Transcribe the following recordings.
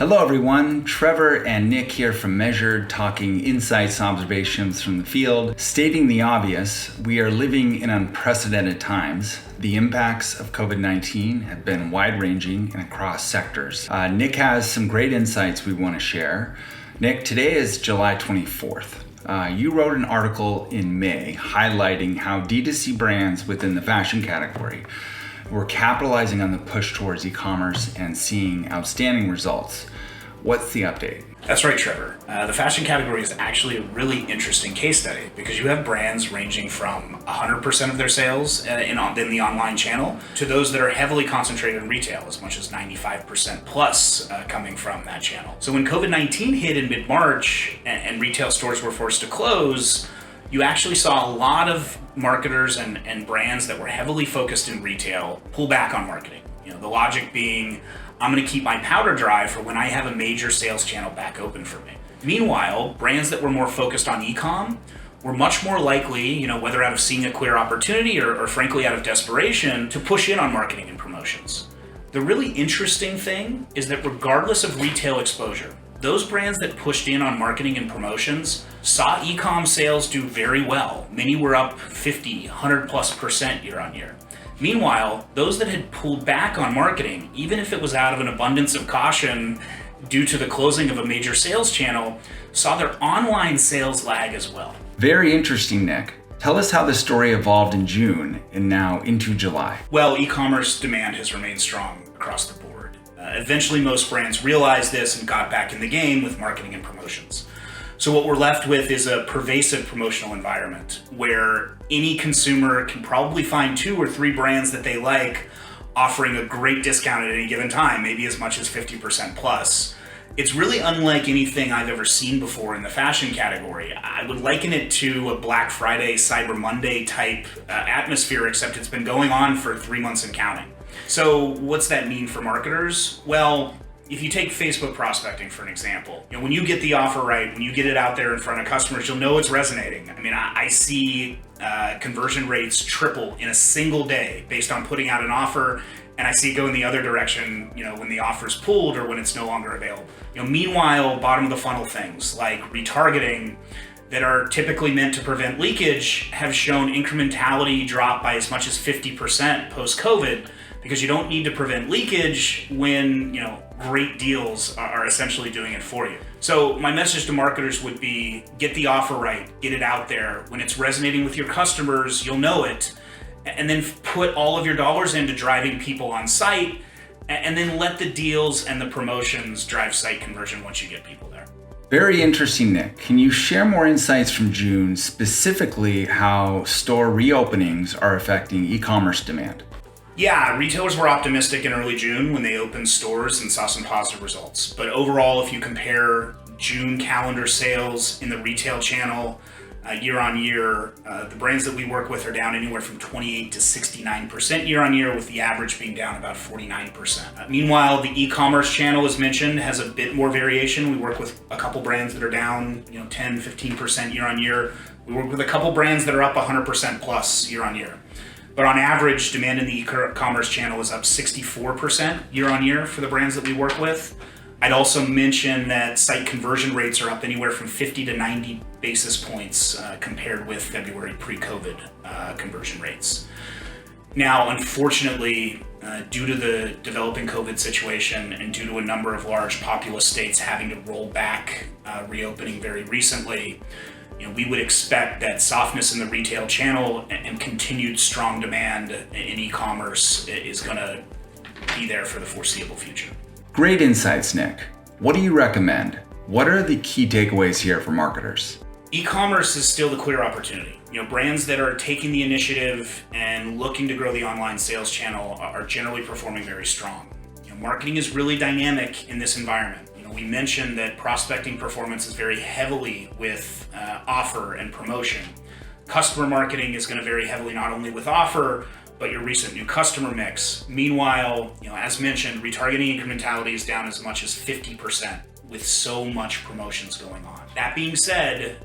Hello everyone, Trevor and Nick here from Measured, talking insights, observations from the field. Stating the obvious, we are living in unprecedented times. The impacts of COVID-19 have been wide-ranging and across sectors. Nick has some great insights we want to share. Nick, today is July 24th. You wrote an article in May highlighting how D2C brands within the fashion category were capitalizing on the push towards e-commerce and seeing outstanding results. What's the update? That's right, Trevor. The fashion category is actually a really interesting case study because you have brands ranging from 100% of their sales in the online channel to those that are heavily concentrated in retail, as much as 95% plus coming from that channel. So when COVID-19 hit in mid-March and retail stores were forced to close, you actually saw a lot of marketers and brands that were heavily focused in retail pull back on marketing. The logic being, I'm going to keep my powder dry for when I have a major sales channel back open for me. Meanwhile, brands that were more focused on e-com were much more likely, whether out of seeing a clear opportunity or frankly out of desperation, to push in on marketing and promotions. The really interesting thing is that regardless of retail exposure, those brands that pushed in on marketing and promotions saw e-com sales do very well. Many were up 50, 100+% year on year. Meanwhile, those that had pulled back on marketing, even if it was out of an abundance of caution due to the closing of a major sales channel, saw their online sales lag as well. Very interesting, Nick. Tell us how the story evolved in June and now into July. Well, e-commerce demand has remained strong across the board. Eventually, most brands realized this and got back in the game with marketing and promotions. So what we're left with is a pervasive promotional environment where any consumer can probably find 2 or 3 brands that they like offering a great discount at any given time, maybe as much as 50% plus. It's really unlike anything I've ever seen before in the fashion category. I would liken it to a Black Friday, Cyber Monday type atmosphere, except it's been going on for 3 months and counting. So what's that mean for marketers? Well, if you take Facebook prospecting for an example, when you get the offer right, when you get it out there in front of customers, you'll know it's resonating. I mean, I see conversion rates triple in a single day based on putting out an offer, and I see it go in the other direction, when the offer's pulled or when it's no longer available. Meanwhile, bottom of the funnel things like retargeting that are typically meant to prevent leakage have shown incrementality drop by as much as 50% post-COVID, because you don't need to prevent leakage when, great deals are essentially doing it for you. So my message to marketers would be, get the offer right, get it out there. When it's resonating with your customers, you'll know it, and then put all of your dollars into driving people on site, and then let the deals and the promotions drive site conversion once you get people there. Very interesting, Nick. Can you share more insights from June, specifically how store reopenings are affecting e-commerce demand? Yeah, retailers were optimistic in early June when they opened stores and saw some positive results. But overall, if you compare June calendar sales in the retail channel year on year, the brands that we work with are down anywhere from 28 to 69% year on year, with the average being down about 49%. Meanwhile, the e-commerce channel, as mentioned, has a bit more variation. We work with a couple brands that are down 10, 15% year on year. We work with a couple brands that are up 100% plus year on year. But on average, demand in the e-commerce channel is up 64% year on year for the brands that we work with. I'd also mention that site conversion rates are up anywhere from 50 to 90 basis points compared with February pre-COVID conversion rates. Now, unfortunately, due to the developing COVID situation and due to a number of large populous states having to roll back reopening very recently, we would expect that softness in the retail channel and continued strong demand in e-commerce is going to be there for the foreseeable future. Great insights, Nick. What do you recommend? What are the key takeaways here for marketers? E-commerce is still the clear opportunity. Brands that are taking the initiative and looking to grow the online sales channel are generally performing very strong. Marketing is really dynamic in this environment. We mentioned that prospecting performance is very heavily with offer and promotion. Customer marketing is going to vary heavily not only with offer, but your recent new customer mix. Meanwhile, as mentioned, retargeting incrementality is down as much as 50% with so much promotions going on. That being said,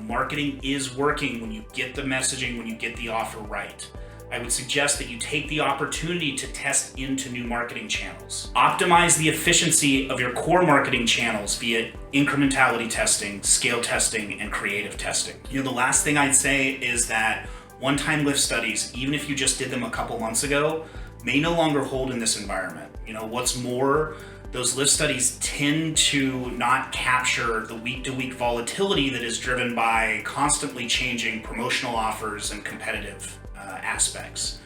marketing is working when you get the messaging, when you get the offer right. I would suggest that you take the opportunity to test into new marketing channels. Optimize the efficiency of your core marketing channels via incrementality testing, scale testing, and creative testing. The last thing I'd say is that one-time lift studies, even if you just did them a couple months ago, may no longer hold in this environment. What's more, those lift studies tend to not capture the week-to-week volatility that is driven by constantly changing promotional offers and competitive aspects.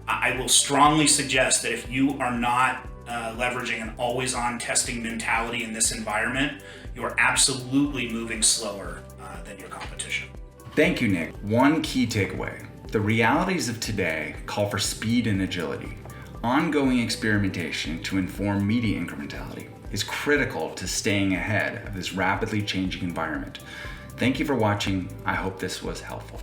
I will strongly suggest that if you are not leveraging an always-on testing mentality in this environment, you are absolutely moving slower than your competition. Thank you, Nick. One key takeaway: the realities of today call for speed and agility. Ongoing experimentation to inform media incrementality is critical to staying ahead of this rapidly changing environment. Thank you for watching. I hope this was helpful.